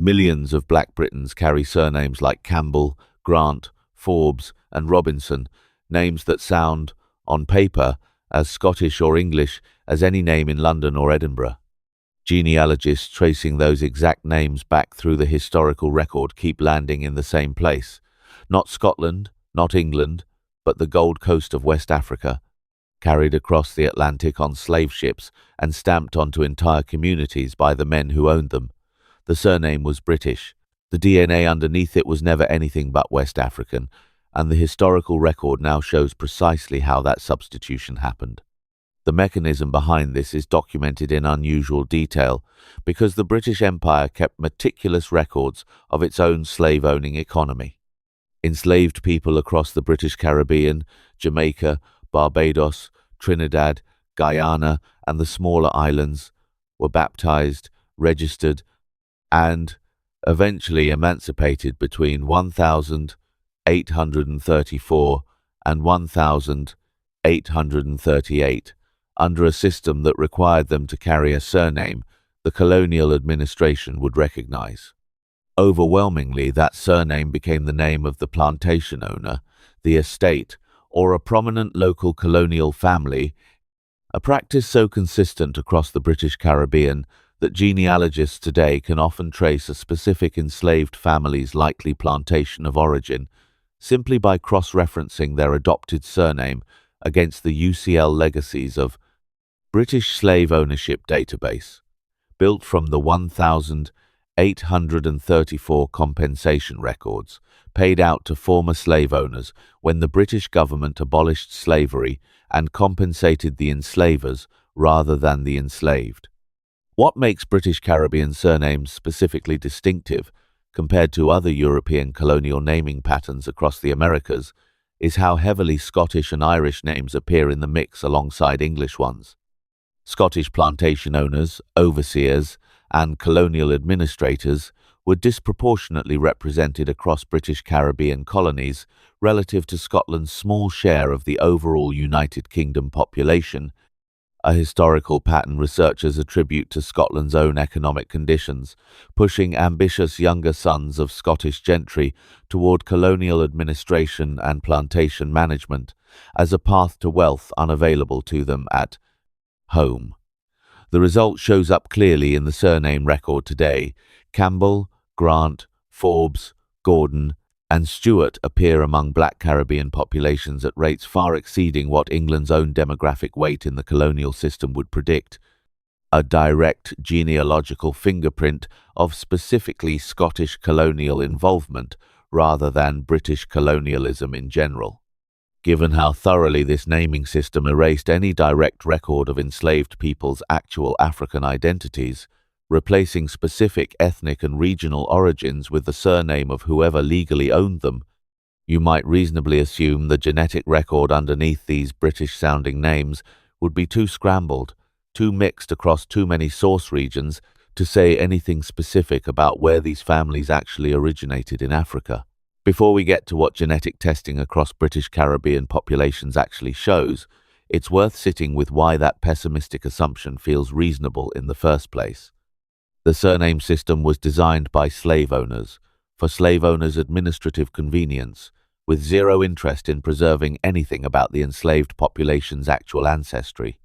Millions of Black Britons carry surnames like Campbell, Grant, Forbes, and Robinson, names that sound, on paper, as Scottish or English as any name in London or Edinburgh. Genealogists tracing those exact names back through the historical record keep landing in the same place. Not Scotland, not England, but the Gold Coast of West Africa, carried across the Atlantic on slave ships and stamped onto entire communities by the men who owned them. The surname was British. The DNA underneath it was never anything but West African, and the historical record now shows precisely how that substitution happened. The mechanism behind this is documented in unusual detail because the British Empire kept meticulous records of its own slave-owning economy. Enslaved people across the British Caribbean, Jamaica, Barbados, Trinidad, Guyana, and the smaller islands were baptized, registered, and eventually emancipated between 1834 and 1838 under a system that required them to carry a surname the colonial administration would recognize. Overwhelmingly, that surname became the name of the plantation owner, the estate, or a prominent local colonial family, a practice so consistent across the British Caribbean that genealogists today can often trace a specific enslaved family's likely plantation of origin simply by cross-referencing their adopted surname against the UCL Legacies of British Slave Ownership database, built from the 1,834 compensation records paid out to former slave owners when the British government abolished slavery and compensated the enslavers rather than the enslaved. What makes British Caribbean surnames specifically distinctive compared to other European colonial naming patterns across the Americas is how heavily Scottish and Irish names appear in the mix alongside English ones. Scottish plantation owners, overseers, and colonial administrators were disproportionately represented across British Caribbean colonies relative to Scotland's small share of the overall United Kingdom population, a historical pattern researchers attribute to Scotland's own economic conditions, pushing ambitious younger sons of Scottish gentry toward colonial administration and plantation management as a path to wealth unavailable to them at home. The result shows up clearly in the surname record today. Campbell, Grant, Forbes, Gordon, and Stewart appear among Black Caribbean populations at rates far exceeding what England's own demographic weight in the colonial system would predict, a direct genealogical fingerprint of specifically Scottish colonial involvement rather than British colonialism in general. Given how thoroughly this naming system erased any direct record of enslaved people's actual African identities, replacing specific ethnic and regional origins with the surname of whoever legally owned them, you might reasonably assume the genetic record underneath these British-sounding names would be too scrambled, too mixed across too many source regions to say anything specific about where these families actually originated in Africa. Before we get to what genetic testing across British Caribbean populations actually shows, it's worth sitting with why that pessimistic assumption feels reasonable in the first place. The surname system was designed by slave owners, for slave owners' administrative convenience, with zero interest in preserving anything about the enslaved population's actual ancestry.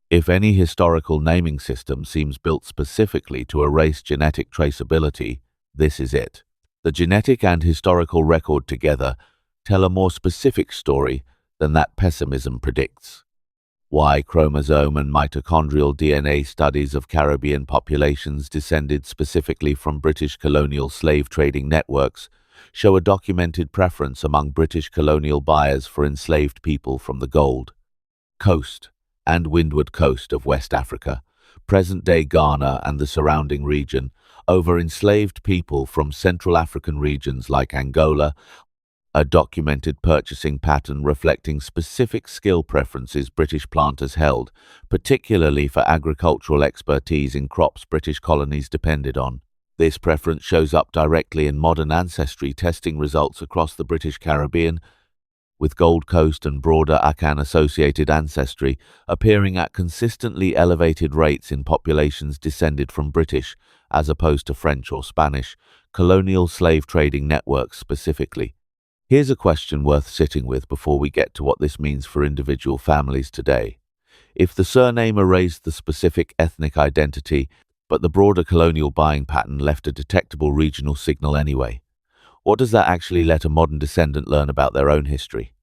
If any historical naming system seems built specifically to erase genetic traceability, this is it. The genetic and historical record together tell a more specific story than that pessimism predicts. Y chromosome and mitochondrial DNA studies of Caribbean populations descended specifically from British colonial slave trading networks show a documented preference among British colonial buyers for enslaved people from the Gold Coast and Windward Coast of West Africa, present-day Ghana and the surrounding region, over enslaved people from Central African regions like Angola, a documented purchasing pattern reflecting specific skill preferences British planters held, particularly for agricultural expertise in crops British colonies depended on. This preference shows up directly in modern ancestry testing results across the British Caribbean, with Gold Coast and broader Akan-associated ancestry appearing at consistently elevated rates in populations descended from British, as opposed to French or Spanish, colonial slave trading networks specifically. Here's a question worth sitting with before we get to what this means for individual families today. If the surname erased the specific ethnic identity, but the broader colonial buying pattern left a detectable regional signal anyway, what does that actually let a modern descendant learn about their own history?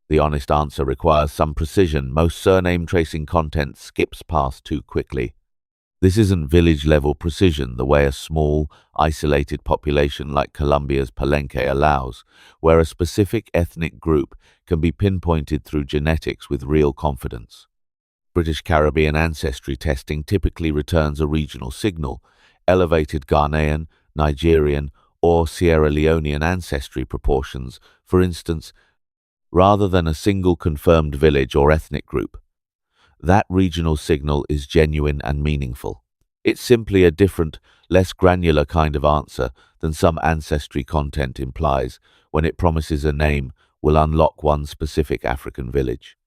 The honest answer requires some precision most surname tracing content skips past too quickly. This isn't village-level precision the way a small, isolated population like Colombia's Palenque allows, where a specific ethnic group can be pinpointed through genetics with real confidence. British Caribbean ancestry testing typically returns a regional signal, elevated Ghanaian, Nigerian, or Sierra Leonean ancestry proportions, for instance, rather than a single confirmed village or ethnic group. That regional signal is genuine and meaningful. It's simply a different, less granular kind of answer than some ancestry content implies when it promises a name will unlock one specific African village.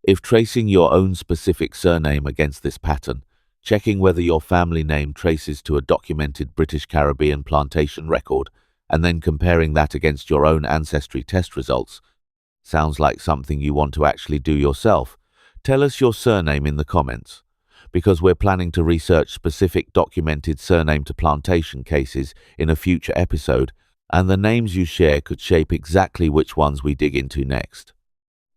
If tracing your own specific surname against this pattern, checking whether your family name traces to a documented British Caribbean plantation record, and then comparing that against your own ancestry test results, sounds like something you want to actually do yourself. Tell us your surname in the comments, because we're planning to research specific documented surname to plantation cases in a future episode, and the names you share could shape exactly which ones we dig into next.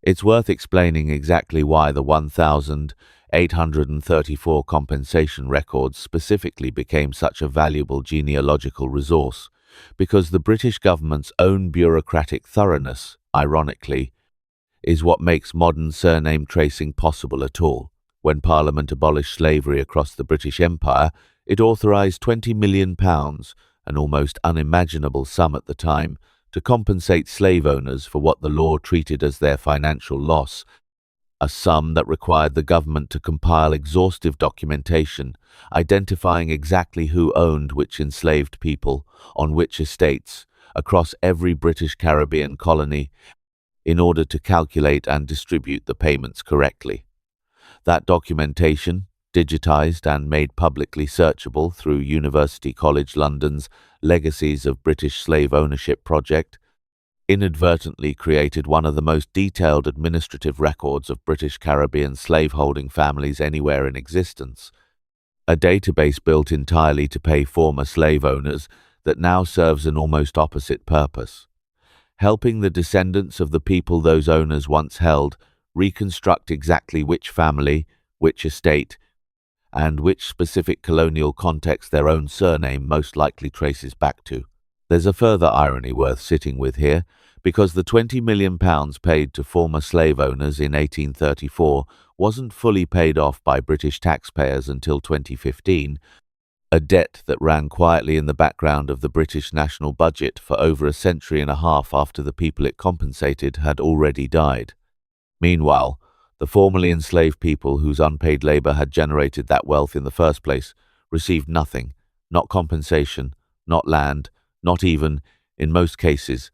It's worth explaining exactly why the 1,834 compensation records specifically became such a valuable genealogical resource, because the British government's own bureaucratic thoroughness, ironically, is what makes modern surname tracing possible at all. When Parliament abolished slavery across the British Empire, it authorised £20 million, an almost unimaginable sum at the time, to compensate slave owners for what the law treated as their financial loss, a sum that required the government to compile exhaustive documentation, identifying exactly who owned which enslaved people, on which estates, across every British Caribbean colony, in order to calculate and distribute the payments correctly. That documentation, digitized and made publicly searchable through University College London's Legacies of British Slave Ownership project, inadvertently created one of the most detailed administrative records of British Caribbean slaveholding families anywhere in existence, a database built entirely to pay former slave owners that now serves an almost opposite purpose, helping the descendants of the people those owners once held reconstruct exactly which family, which estate, and which specific colonial context their own surname most likely traces back to. There's a further irony worth sitting with here, because the £20 million paid to former slave owners in 1834 wasn't fully paid off by British taxpayers until 2015, a debt that ran quietly in the background of the British national budget for over a century and a half after the people it compensated had already died. Meanwhile, the formerly enslaved people whose unpaid labor had generated that wealth in the first place received nothing, not compensation, not land, not even, in most cases,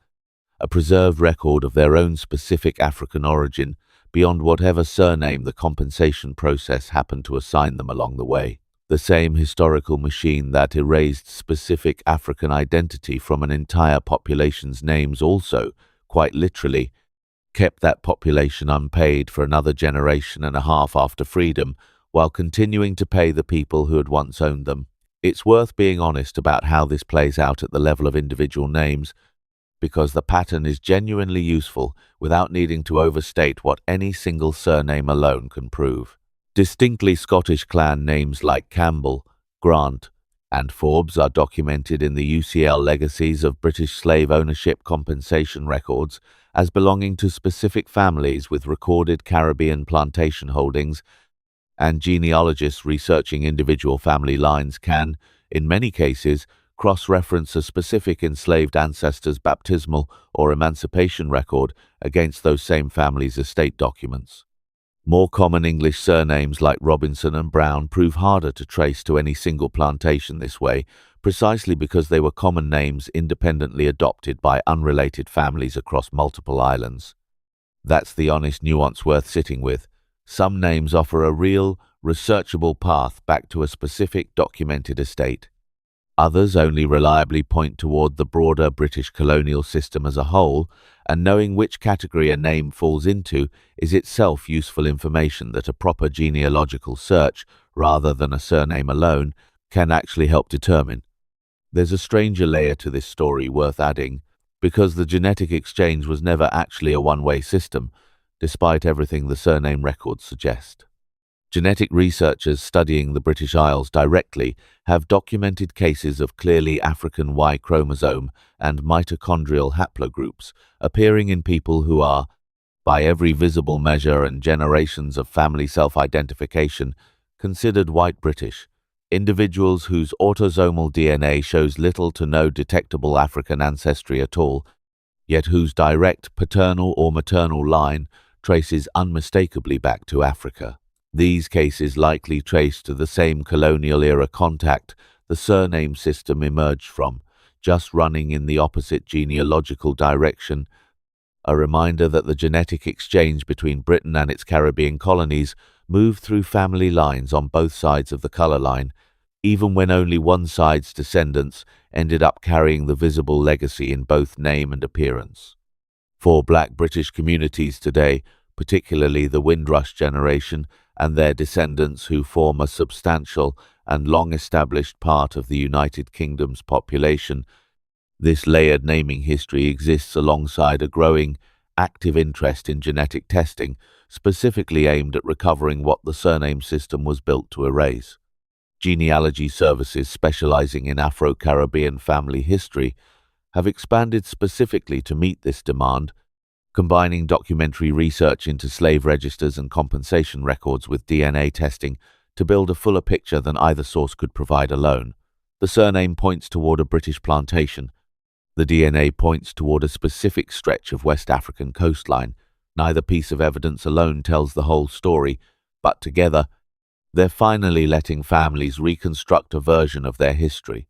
a preserved record of their own specific African origin beyond whatever surname the compensation process happened to assign them along the way. The same historical machine that erased specific African identity from an entire population's names also, quite literally, kept that population unpaid for another generation and a half after freedom, while continuing to pay the people who had once owned them. It's worth being honest about how this plays out at the level of individual names, because the pattern is genuinely useful without needing to overstate what any single surname alone can prove. Distinctly Scottish clan names like Campbell, Grant, and Forbes are documented in the UCL Legacies of British Slave Ownership compensation records as belonging to specific families with recorded Caribbean plantation holdings, and genealogists researching individual family lines can, in many cases, cross-reference a specific enslaved ancestor's baptismal or emancipation record against those same families' estate documents. More common English surnames like Robinson and Brown prove harder to trace to any single plantation this way, precisely because they were common names independently adopted by unrelated families across multiple islands. That's the honest nuance worth sitting with. Some names offer a real, researchable path back to a specific documented estate. Others only reliably point toward the broader British colonial system as a whole, and knowing which category a name falls into is itself useful information that a proper genealogical search, rather than a surname alone, can actually help determine. There's a stranger layer to this story worth adding, because the genetic exchange was never actually a one-way system, despite everything the surname records suggest. Genetic researchers studying the British Isles directly have documented cases of clearly African Y chromosome and mitochondrial haplogroups appearing in people who are, by every visible measure and generations of family self-identification, considered white British. Individuals whose autosomal DNA shows little to no detectable African ancestry at all, yet whose direct paternal or maternal line traces unmistakably back to Africa. These cases likely trace to the same colonial-era contact the surname system emerged from, just running in the opposite genealogical direction, a reminder that the genetic exchange between Britain and its Caribbean colonies moved through family lines on both sides of the colour line, even when only one side's descendants ended up carrying the visible legacy in both name and appearance. For Black British communities today, particularly the Windrush generation and their descendants who form a substantial and long-established part of the United Kingdom's population, this layered naming history exists alongside a growing, active interest in genetic testing, specifically aimed at recovering what the surname system was built to erase. Genealogy services specializing in Afro-Caribbean family history have expanded specifically to meet this demand, combining documentary research into slave registers and compensation records with DNA testing to build a fuller picture than either source could provide alone. The surname points toward a British plantation. The DNA points toward a specific stretch of West African coastline. Neither piece of evidence alone tells the whole story, but together, they're finally letting families reconstruct a version of their history.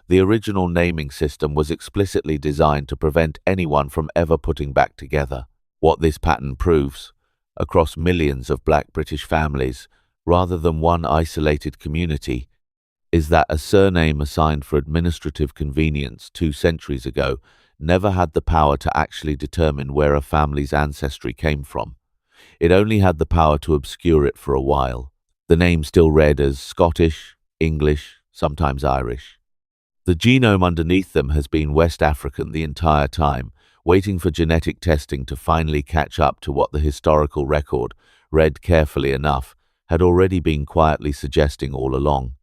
The original naming system was explicitly designed to prevent anyone from ever putting back together. What this pattern proves, across millions of Black British families, rather than one isolated community, is that a surname assigned for administrative convenience 2 centuries ago never had the power to actually determine where a family's ancestry came from. It only had the power to obscure it for a while. The name still read as Scottish, English, sometimes Irish. The genome underneath them has been West African the entire time, waiting for genetic testing to finally catch up to what the historical record, read carefully enough, had already been quietly suggesting all along.